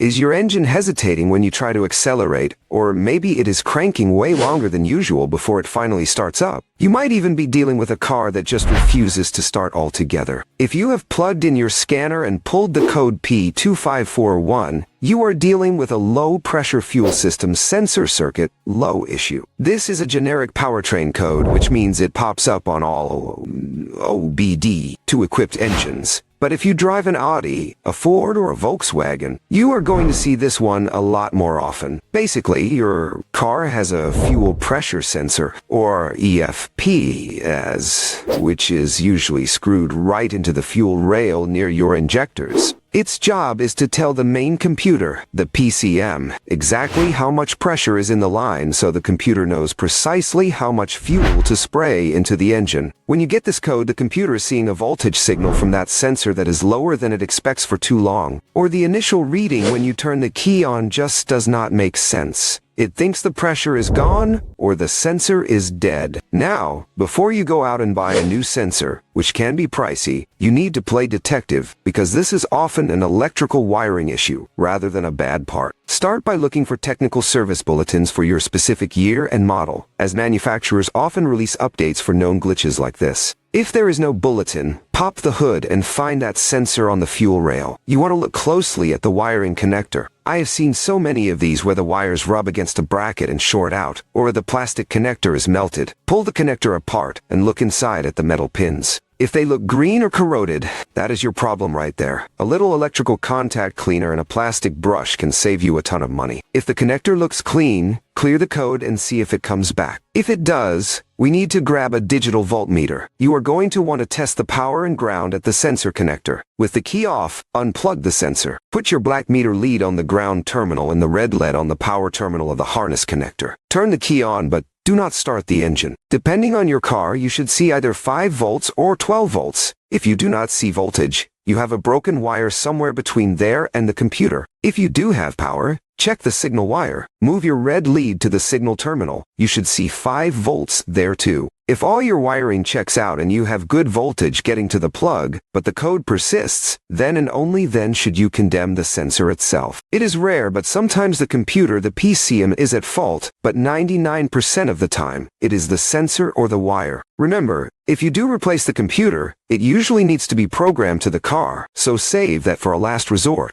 Is your engine hesitating when you try to accelerate, or maybe it is cranking way longer than usual before it finally starts up? You might even be dealing with a car that just refuses to start altogether. If you have plugged in your scanner and pulled the code P2541, you are dealing with a low-pressure fuel system sensor circuit low issue. This is a generic powertrain code, which means it pops up on all OBD equipped engines. But if you drive an Audi, a Ford, or a Volkswagen, you are going to see this one a lot more often. Basically, your car has a fuel pressure sensor, or EFP, which is usually screwed right into the fuel rail near your injectors. Its job is to tell the main computer, the PCM, exactly how much pressure is in the line so the computer knows precisely how much fuel to spray into the engine. When you get this code, the computer is seeing a voltage signal from that sensor that is lower than it expects for too long, or the initial reading when you turn the key on just does not make sense. It thinks the pressure is gone, or the sensor is dead. Now, before you go out and buy a new sensor, which can be pricey, you need to play detective, because this is often an electrical wiring issue, rather than a bad part. Start by looking for technical service bulletins for your specific year and model, as manufacturers often release updates for known glitches like this. If there is no bulletin, pop the hood and find that sensor on the fuel rail. You want to look closely at the wiring connector. I have seen so many of these where the wires rub against a bracket and short out, or the plastic connector is melted. Pull the connector apart and look inside at the metal pins. If they look green or corroded, that is your problem right there. A little electrical contact cleaner and a plastic brush can save you a ton of money. If the connector looks clean, clear the code and see if it comes back. If it does, we need to grab a digital voltmeter. You are going to want to test the power and ground at the sensor connector. With the key off, unplug the sensor. Put your black meter lead on the ground terminal and the red LED on the power terminal of the harness connector. Turn the key on, but do not start the engine. Depending on your car, you should see either 5 volts or 12 volts. If you do not see voltage, you have a broken wire somewhere between there and the computer. If you do have power, check the signal wire. Move your red lead to the signal terminal. You should see 5 volts there too. If all your wiring checks out and you have good voltage getting to the plug, but the code persists, then and only then should you condemn the sensor itself. It is rare, but sometimes the computer, the PCM, is at fault, but 99% of the time, it is the sensor or the wire. Remember, if you do replace the computer, it usually needs to be programmed to the car, so save that for a last resort.